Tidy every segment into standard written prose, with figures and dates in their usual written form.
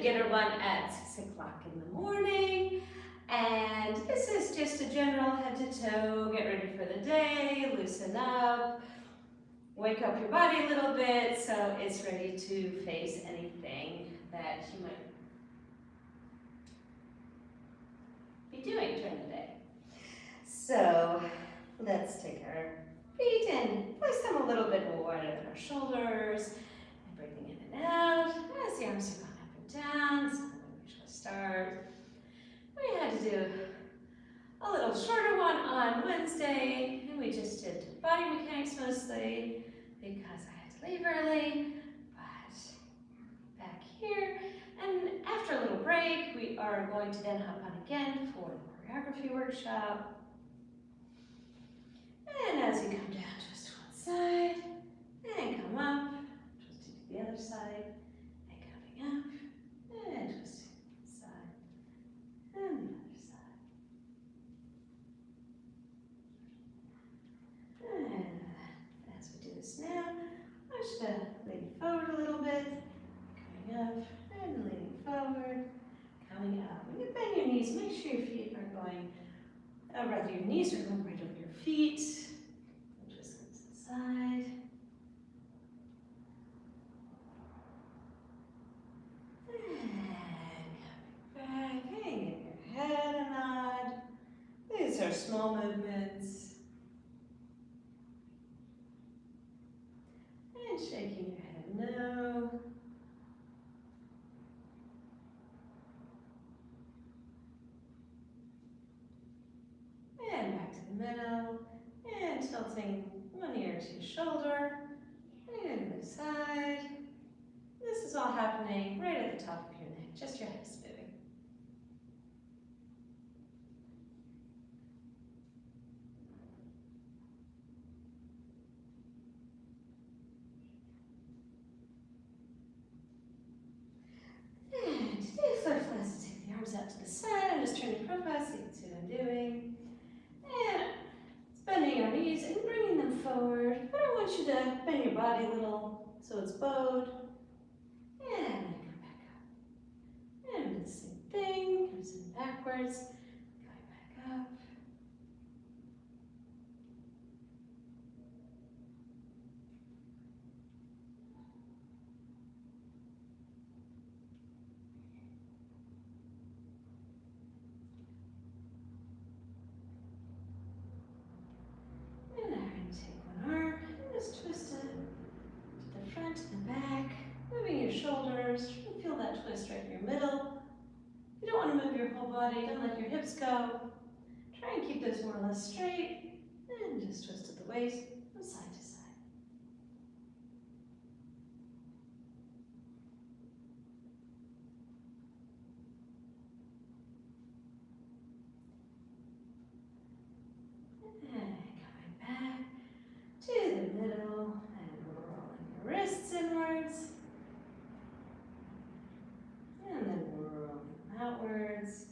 beginner one at 6 o'clock in the morning. And this is just a general head to toe, get ready for the day, loosen up, wake up your body a little bit so it's ready to face anything that you might be doing during the day. So let's take our feet and place them a little bit more wider than our shoulders, and breathing in and out as the arms are going up and down. So we usually start. We had to do a little shorter one on Wednesday, and we just did body mechanics mostly because I had to leave early. But back here, and after a little break, we are going to then hop on again for the choreography workshop. And as you come down, twist to one side, and come up, twisting to the other side, and coming up, and twisting to one side, and the other side. And as we do this now, I want you to lean forward a little bit, coming up, and leaning forward, coming up. When you bend your knees, make sure your feet are going, rather your knees are going right over your feet. Just to the side. And coming back, hanging your head a nod. These are small movements. And shaking your head no. And back to the middle. And tilting one ear to your shoulder. And to the side. This is all happening right at the top of your neck, just your hips moving. And today, flirt flaps, take the arms out to the side and just turn your profile so you can see what I'm doing. And bending your knees and bringing them forward, but I want you to bend your body a little so it's bowed. And then come back up. And do the same thing, comes backwards, going back up. Shoulders, feel that twist right in your middle. You don't want to move your whole body, don't let your hips go. Try and keep those more or less straight, and just twist at the waist from side to side. And coming back to the middle, and rolling your wrists inwards. And then rolling outwards.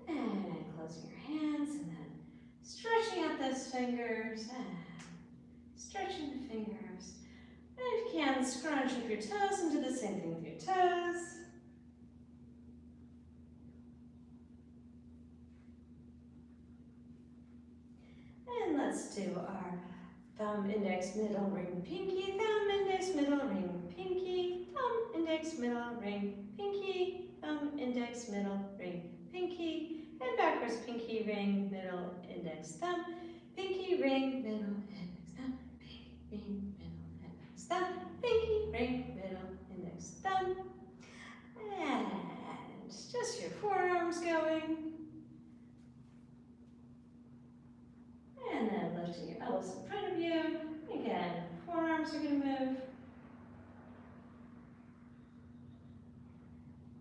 And closing your hands and then stretching out those fingers and stretching the fingers. And if you can, scrunch up your toes and do the same thing with your toes. And let's do our thumb, index, middle, ring, pinky, thumb, index, middle, ring, pinky, thumb, index, middle, ring, pinky, thumb, index, middle, ring, pinky, and backwards, pinky, ring, middle, index, thumb, pinky, ring, middle, index, thumb, pinky, ring, middle, index, thumb, pinky, ring, middle, index, thumb, and just your forearms going. And then lifting your elbows in front of you. Again, forearms are going to move.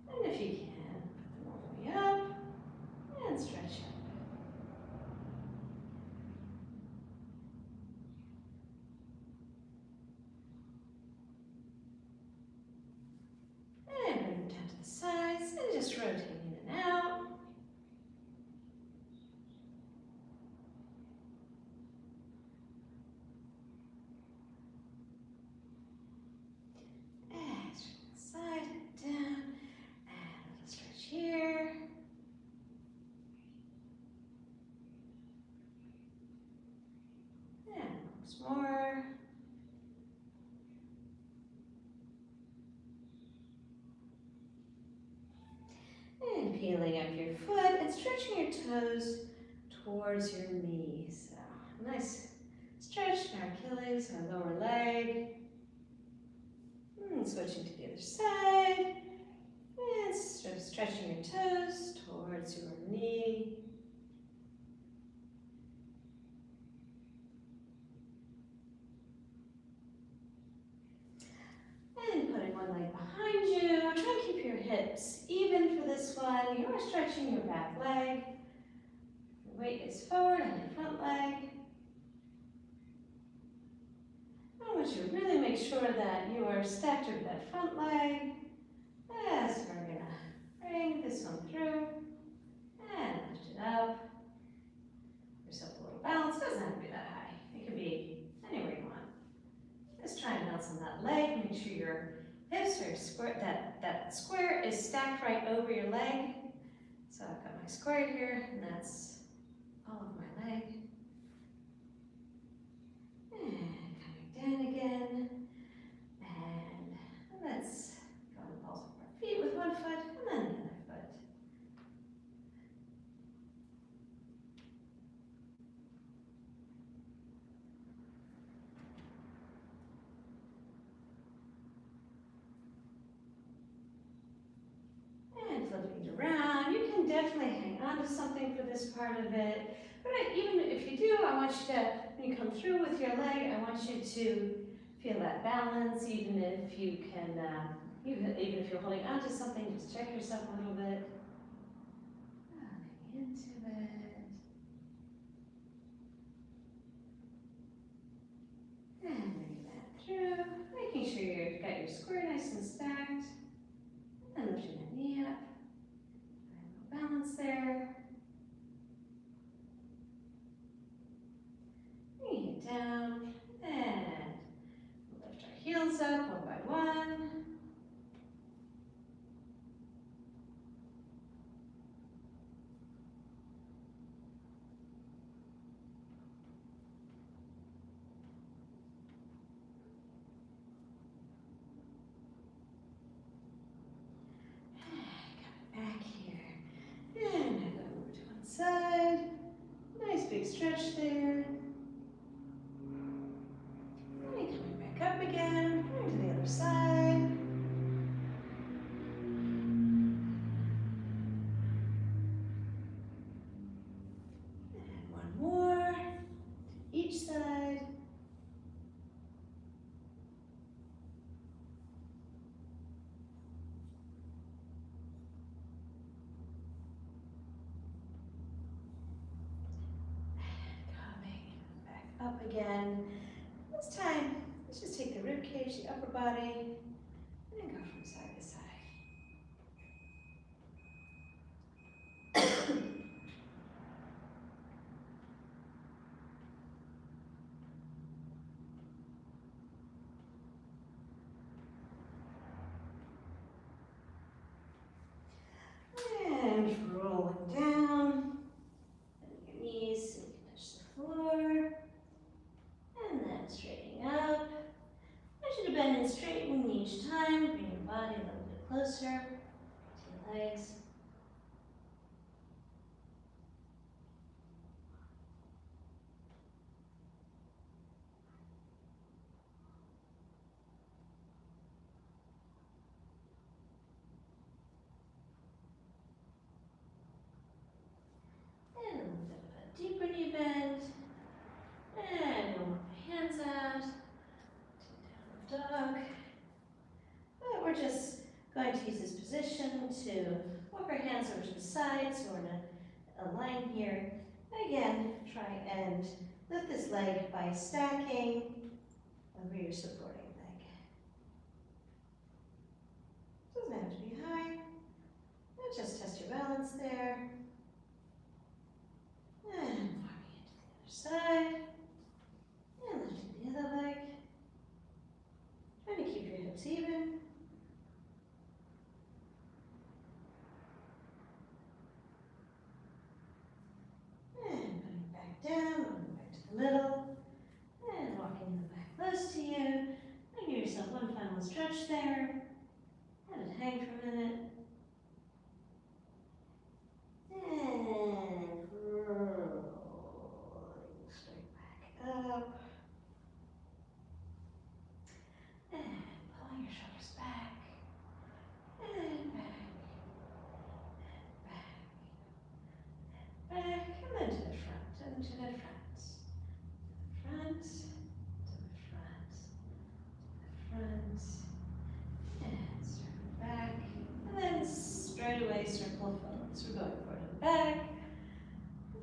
And if you can, put them all the way up and stretch up. Once more. And peeling up your foot and stretching your toes towards your knees. So, nice stretch in our Achilles, our lower leg. And switching to the other side. And stretching your toes towards your knee. And putting one leg behind you. Try and keep your hips even for this one. You are stretching your back leg. Your weight is forward on your front leg. I want you to really make sure that you are stacked over that front leg. As we're going to bring this one through and lift it up. Give yourself a little bounce. It doesn't have to be that high. It can be anywhere you want. Just try and bounce on that leg. Make sure your hips are square, that square is stacked right over your leg. So I've got my square here, and that's all of my leg. And coming down again. And let's go on the balls of our feet with one foot, and then the other foot. And flipping it around. You can definitely hang on to something for this part of it. But even if you do, I want you to, when you come through with your leg, I want you to feel that balance, even if you can, even if you're holding on to something, just check yourself a little bit. Coming into it. And bringing that through, making sure you've got your square nice and stacked. And lifting that knee up. A little balance there. Bringing it down. And lift our heels up one by one. Back here. And I go over to one side. Nice big stretch there. And coming back up again. And to the other side. And one more. Each side. Up again. This time, let's just take the rib cage, the upper body, and go from side to side. And rolling down. Bending your knees so you can touch the floor. And then straightening up. I want you to bend and straighten each time. Bring your body a little bit closer to your legs. And a little bit of a deeper knee bend. And we'll walk the hands out to downward dog. But we're just going to use this position to walk our hands over to the side so we're in a line here. And again, try and lift this leg by stacking over your supporting leg. Doesn't have to be high. Just test your balance there. And walking into the other side. And lifting the other leg. Trying to keep your hips even. And putting it back down, moving back to the middle. And abdominal stretch there. Let it hang for a minute. And rolling straight back up. And pulling your shoulders back. And back. Back. And then to the front. And to the front. Front. To the front. Front. And circle back. And then straight away circle forward. So we're going forward and back.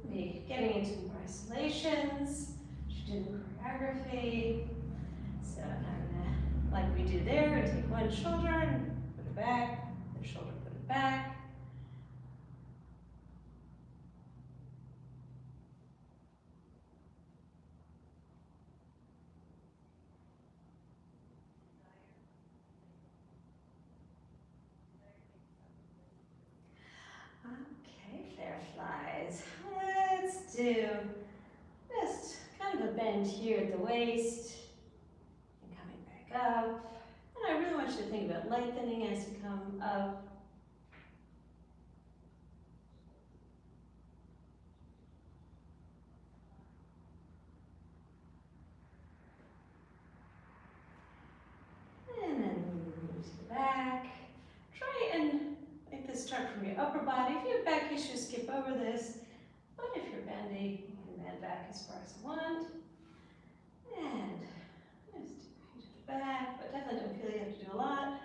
Maybe getting into more isolations. Should do the choreography. So I'm gonna, like we do there, take one shoulder and put it back. The shoulder, put it back. Okay, Flair flies. Let's do just kind of a bend here at the waist and coming back up. And I really want you to think about lengthening as you come up. And then move to the back. Try and make this start from your upper body. If you have back issues, skip over this. But if you're bendy, you can bend back as far as you want. And just to the back, but definitely don't feel you have to do a lot.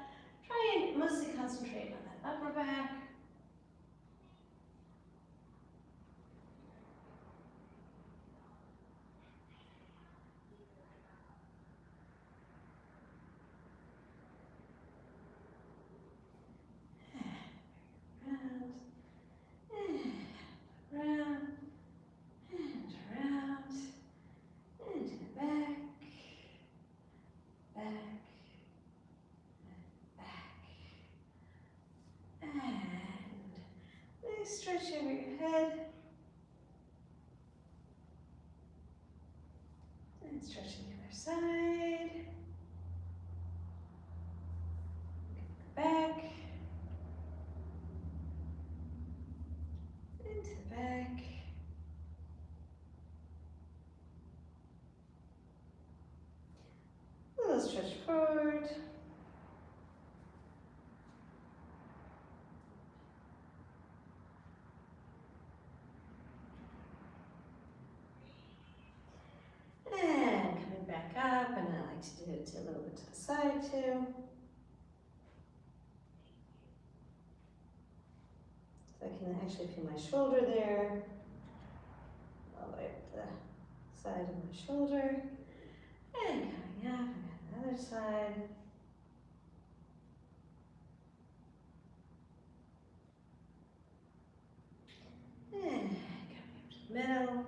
Try and mostly concentrate on that upper back. Around, and around, and to the back, back, back, and nice stretch over your head, and stretching the other side, back, into the back. A little stretch forward. And coming back up, and I like to do it a little bit to the side too. So I can actually feel my shoulder there, all the way up the side of my shoulder, and coming up, and the other side. And coming up to the middle,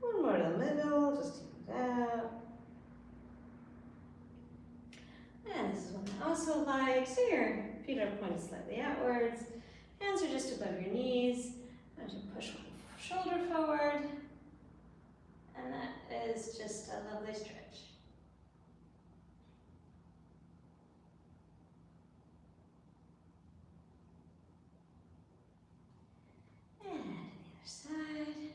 one more to the middle, just take it out. And this is one I also like, so your feet are pointed slightly outwards. Hands are just above your knees. As you push one shoulder forward, and that is just a lovely stretch. And the other side.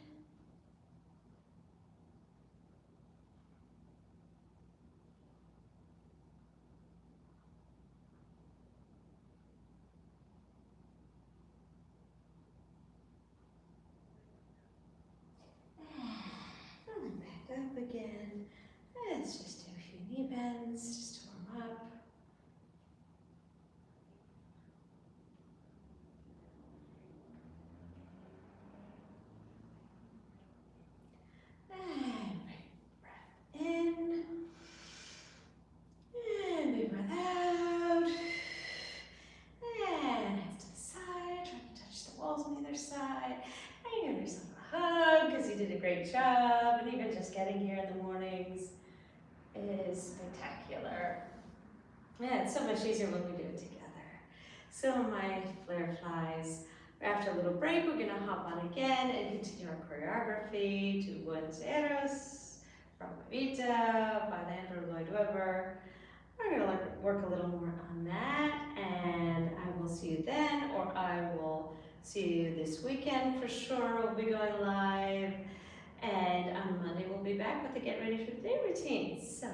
Up again. Let's just do a few knee bends just to warm up. And big breath in. And big breath out. And hands to the side. Try to touch the walls on the other side. And give yourself a hug because you did a great job. And even just getting here in the mornings is spectacular. Yeah, it's so much easier when we do it together. So my Flair flies. After a little break, we're gonna hop on again and continue our choreography to Buenos Aires, from Evita, by Landor Lloyd Webber. we're gonna work a little more on that, and I will see you then, or I will see you this weekend for sure. We'll be going live, and on Monday we'll be back with the Get Ready for the Day routine. So,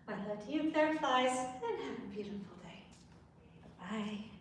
my love to you, Flair Flies, and have a beautiful day. Bye.